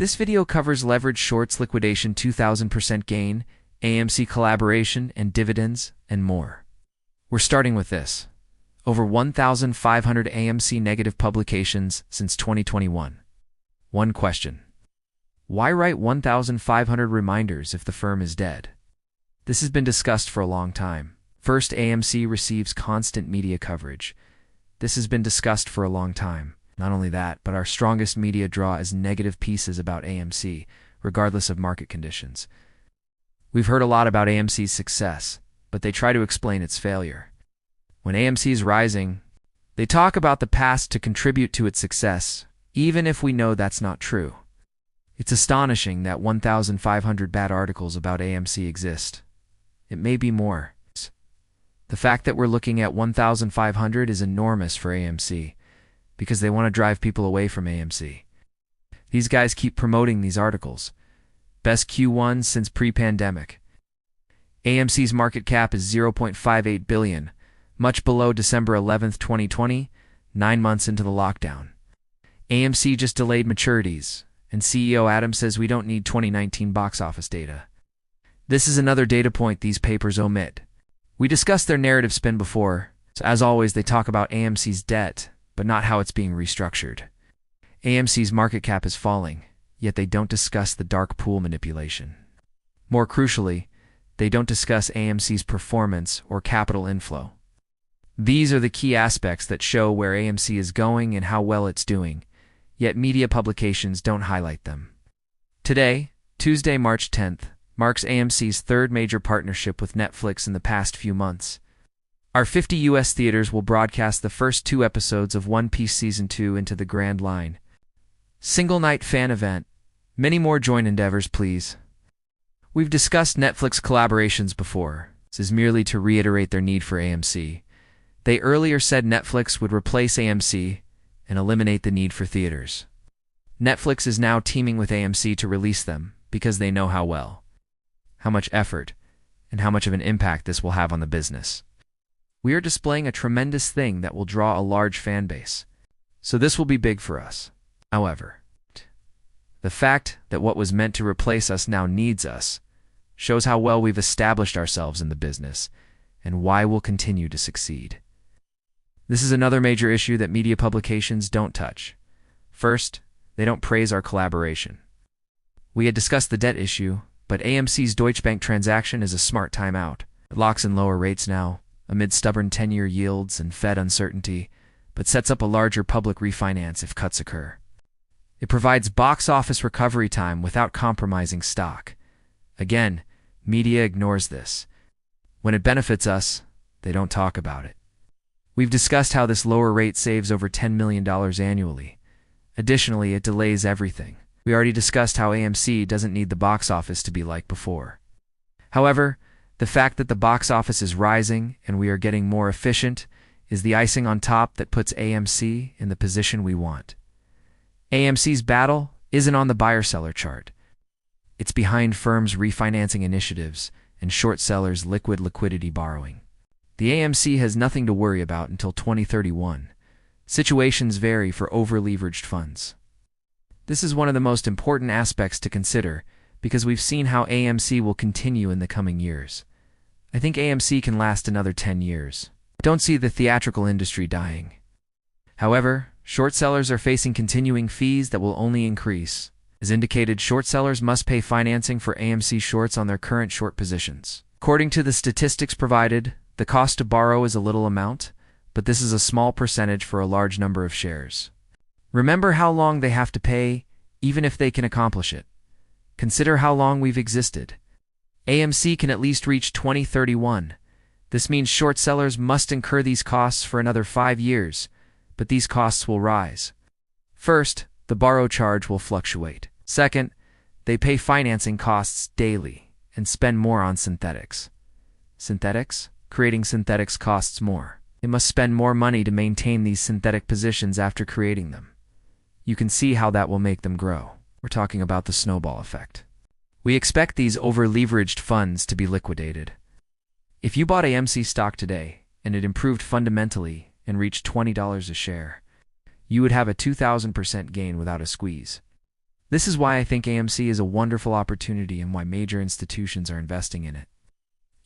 This video covers leverage shorts, liquidation, 2000% gain, AMC collaboration, and dividends, and more. We're starting with this. Over 1,500 AMC negative publications since 2021. One question. Why write 1,500 reminders if the firm is dead? This has been discussed for a long time. First, AMC receives constant media coverage. This has been discussed for a long time. Not only that, but our strongest media draw is negative pieces about AMC, regardless of market conditions. We've heard a lot about AMC's success, but they try to explain its failure. When AMC is rising, they talk about the past to contribute to its success, even if we know that's not true. It's astonishing that 1,500 bad articles about AMC exist. It may be more. The fact that we're looking at 1,500 is enormous for AMC, because they want to drive people away from AMC. These guys keep promoting these articles. Best Q1 since pre-pandemic. AMC's market cap is $0.58 billion, much below December 11, 2020, 9 months into the lockdown. AMC just delayed maturities, and CEO Adam says we don't need 2019 box office data. This is another data point these papers omit. We discussed their narrative spin before, so as always they talk about AMC's debt, but not how it's being restructured. AMC's market cap is falling, yet they don't discuss the dark pool manipulation. More crucially, they don't discuss AMC's performance or capital inflow. These are the key aspects that show where AMC is going and how well it's doing, yet media publications don't highlight them. Today, Tuesday, March 10th, marks AMC's third major partnership with Netflix in the past few months. Our 50 U.S. theaters will broadcast the first 2 episodes of One Piece Season 2 into the Grand Line. Single-night fan event. Many more joint endeavors, please. We've discussed Netflix collaborations before. This is merely to reiterate their need for AMC. They earlier said Netflix would replace AMC and eliminate the need for theaters. Netflix is now teaming with AMC to release them because they know how much effort, and how much of an impact this will have on the business. We are displaying a tremendous thing that will draw a large fan base. So this will be big for us. However, the fact that what was meant to replace us now needs us shows how well we've established ourselves in the business and why we'll continue to succeed. This is another major issue that media publications don't touch. First, they don't praise our collaboration. We had discussed the debt issue, but AMC's Deutsche Bank transaction is a smart timeout. It locks in lower rates now, amid stubborn 10-year yields and Fed uncertainty, but sets up a larger public refinance if cuts occur. It provides box office recovery time without compromising stock. Again, media ignores this. When it benefits us, they don't talk about it. We've discussed how this lower rate saves over $10 million annually. Additionally, it delays everything. We already discussed how AMC doesn't need the box office to be like before. However, the fact that the box office is rising and we are getting more efficient is the icing on top that puts AMC in the position we want. AMC's battle isn't on the buyer-seller chart. It's behind firms' refinancing initiatives and short sellers' liquidity borrowing. The AMC has nothing to worry about until 2031. Situations vary for over-leveraged funds. This is one of the most important aspects to consider because we've seen how AMC will continue in the coming years. I think AMC can last another 10 years. Don't see the theatrical industry dying. However, short sellers are facing continuing fees that will only increase. As indicated, short sellers must pay financing for AMC shorts on their current short positions. According to the statistics provided, the cost to borrow is a little amount, but this is a small percentage for a large number of shares. Remember how long they have to pay, even if they can accomplish it. Consider how long we've existed. AMC can at least reach 2031. This means short sellers must incur these costs for another 5 years, but these costs will rise. First, the borrow charge will fluctuate. Second, they pay financing costs daily and spend more on synthetics. Synthetics? Creating synthetics costs more. They must spend more money to maintain these synthetic positions after creating them. You can see how that will make them grow. We're talking about the snowball effect. We expect these over-leveraged funds to be liquidated. If you bought AMC stock today and it improved fundamentally and reached $20 a share, you would have a 2,000% gain without a squeeze. This is why I think AMC is a wonderful opportunity and why major institutions are investing in it.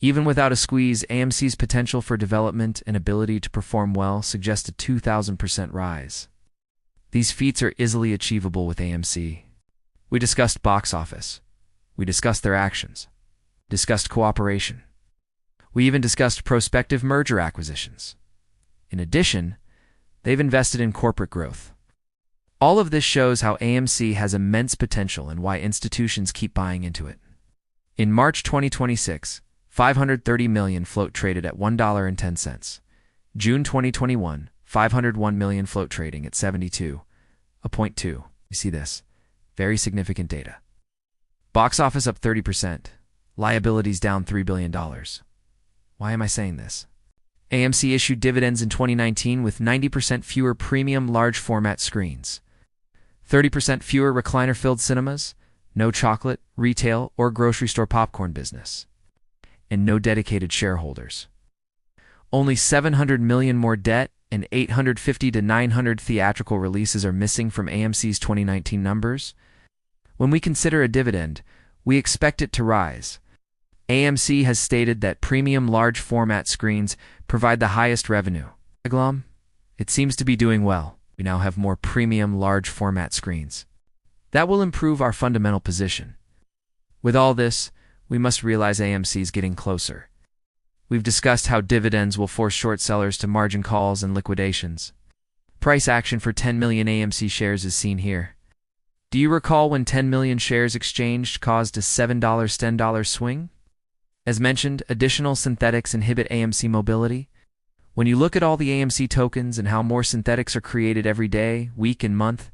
Even without a squeeze, AMC's potential for development and ability to perform well suggest a 2,000% rise. These feats are easily achievable with AMC. We discussed box office. We discussed their actions. Discussed cooperation. We even discussed prospective merger acquisitions. In addition, they've invested in corporate growth. All of this shows how AMC has immense potential and why institutions keep buying into it. In March 2026, 530 million float traded at $1.10. June 2021, 501 million float trading at 72.2. You see this? Very significant data. Box office up 30%. Liabilities down $3 billion. Why am I saying this? AMC issued dividends in 2019 with 90% fewer premium large format screens, 30% fewer recliner-filled cinemas, no chocolate, retail, or grocery store popcorn business, and no dedicated shareholders. Only 700 million more debt and 850 to 900 theatrical releases are missing from AMC's 2019 numbers. When we consider a dividend, we expect it to rise. AMC has stated that premium large format screens provide the highest revenue. It seems to be doing well. We now have more premium large format screens. That will improve our fundamental position. With all this, we must realize AMC is getting closer. We've discussed how dividends will force short sellers to margin calls and liquidations. Price action for 10 million AMC shares is seen here. Do you recall when 10 million shares exchanged caused a $7 $10 swing? As mentioned, additional synthetics inhibit AMC mobility. When you look at all the AMC tokens and how more synthetics are created every day, week, and month,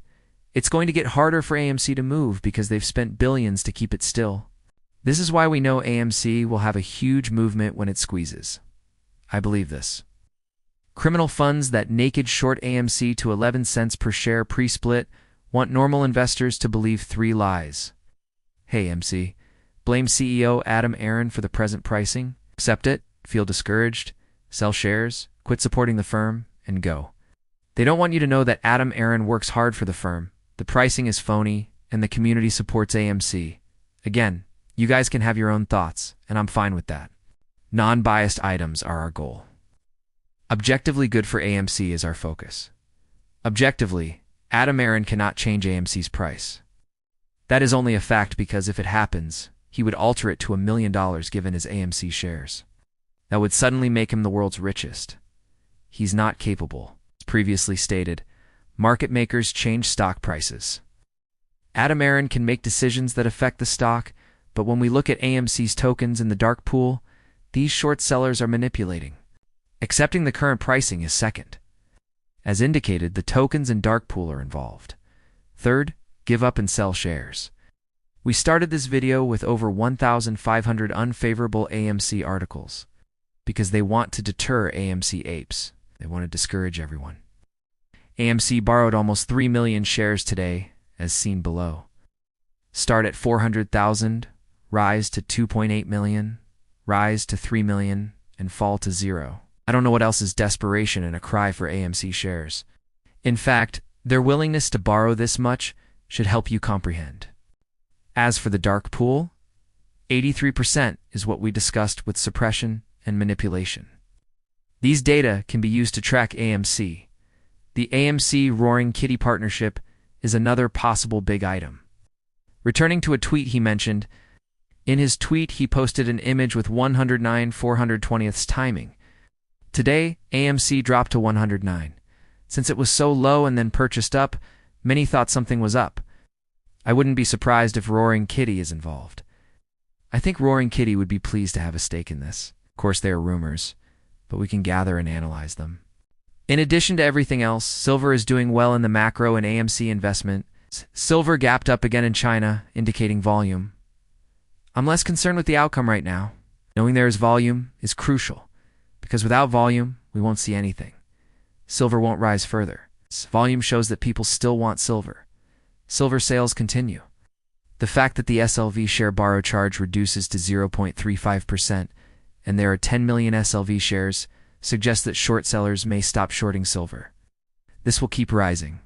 it's going to get harder for AMC to move because they've spent billions to keep it still. This is why we know AMC will have a huge movement when it squeezes. I believe this. Criminal funds that naked short AMC to 11 cents per share pre-split want normal investors to believe 3 lies. Hey AMC, blame CEO Adam Aron for the present pricing, accept it, feel discouraged, sell shares, quit supporting the firm, and go. They don't want you to know that Adam Aron works hard for the firm, the pricing is phony, and the community supports AMC. Again, you guys can have your own thoughts, and I'm fine with that. Non-biased items are our goal. Objectively good for AMC is our focus. Objectively, Adam Aron cannot change AMC's price. That is only a fact because if it happens, he would alter it to $1 million given his AMC shares. That would suddenly make him the world's richest. He's not capable. As previously stated, market makers change stock prices. Adam Aron can make decisions that affect the stock, but when we look at AMC's tokens in the dark pool, these short sellers are manipulating. Accepting the current pricing is second. As indicated, the tokens in dark pool are involved. Third, give up and sell shares. We started this video with over 1,500 unfavorable AMC articles because they want to deter AMC apes. They want to discourage everyone. AMC borrowed almost 3 million shares today, as seen below. Start at 400,000, rise to 2.8 million, rise to 3 million, and fall to 0. I don't know what else is desperation and a cry for AMC shares. In fact, their willingness to borrow this much should help you comprehend. As for the dark pool, 83% is what we discussed with suppression and manipulation. These data can be used to track AMC. The AMC Roaring Kitty partnership is another possible big item. Returning to a tweet he mentioned, in his tweet he posted an image with 109 420ths timing. Today, AMC dropped to 109. Since it was so low and then purchased up, many thought something was up. I wouldn't be surprised if Roaring Kitty is involved. I think Roaring Kitty would be pleased to have a stake in this. Of course, they are rumors, but we can gather and analyze them. In addition to everything else, silver is doing well in the macro and AMC investment. Silver gapped up again in China, indicating volume. I'm less concerned with the outcome right now. Knowing there is volume is crucial, because without volume, we won't see anything. Silver won't rise further. Volume shows that people still want silver. Silver sales continue. The fact that the SLV share borrow charge reduces to 0.35% and there are 10 million SLV shares suggests that short sellers may stop shorting silver. This will keep rising.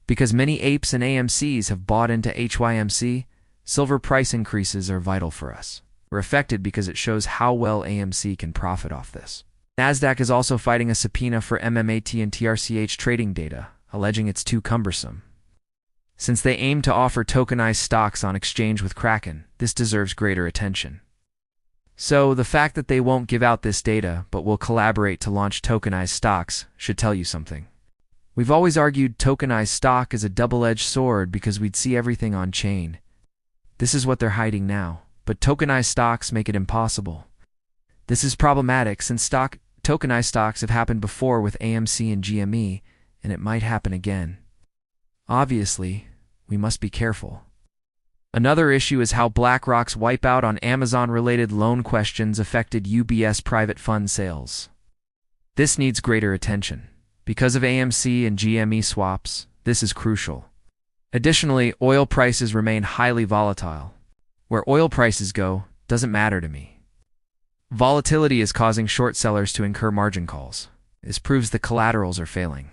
Because many apes and AMCs have bought into HYMC, silver price increases are vital for us. We're affected because it shows how well AMC can profit off this. Nasdaq is also fighting a subpoena for MMAT and TRCH trading data, alleging it's too cumbersome. Since they aim to offer tokenized stocks on exchange with Kraken, this deserves greater attention. So, the fact that they won't give out this data but will collaborate to launch tokenized stocks should tell you something. We've always argued tokenized stock is a double-edged sword because we'd see everything on chain. This is what they're hiding now, but tokenized stocks make it impossible. This is problematic since tokenized stocks have happened before with AMC and GME, and it might happen again. Obviously, we must be careful. Another issue is how BlackRock's wipeout on Amazon-related loan questions affected UBS private fund sales. This needs greater attention. Because of AMC and GME swaps, this is crucial. Additionally, oil prices remain highly volatile. Where oil prices go doesn't matter to me. Volatility is causing short sellers to incur margin calls. This proves the collaterals are failing.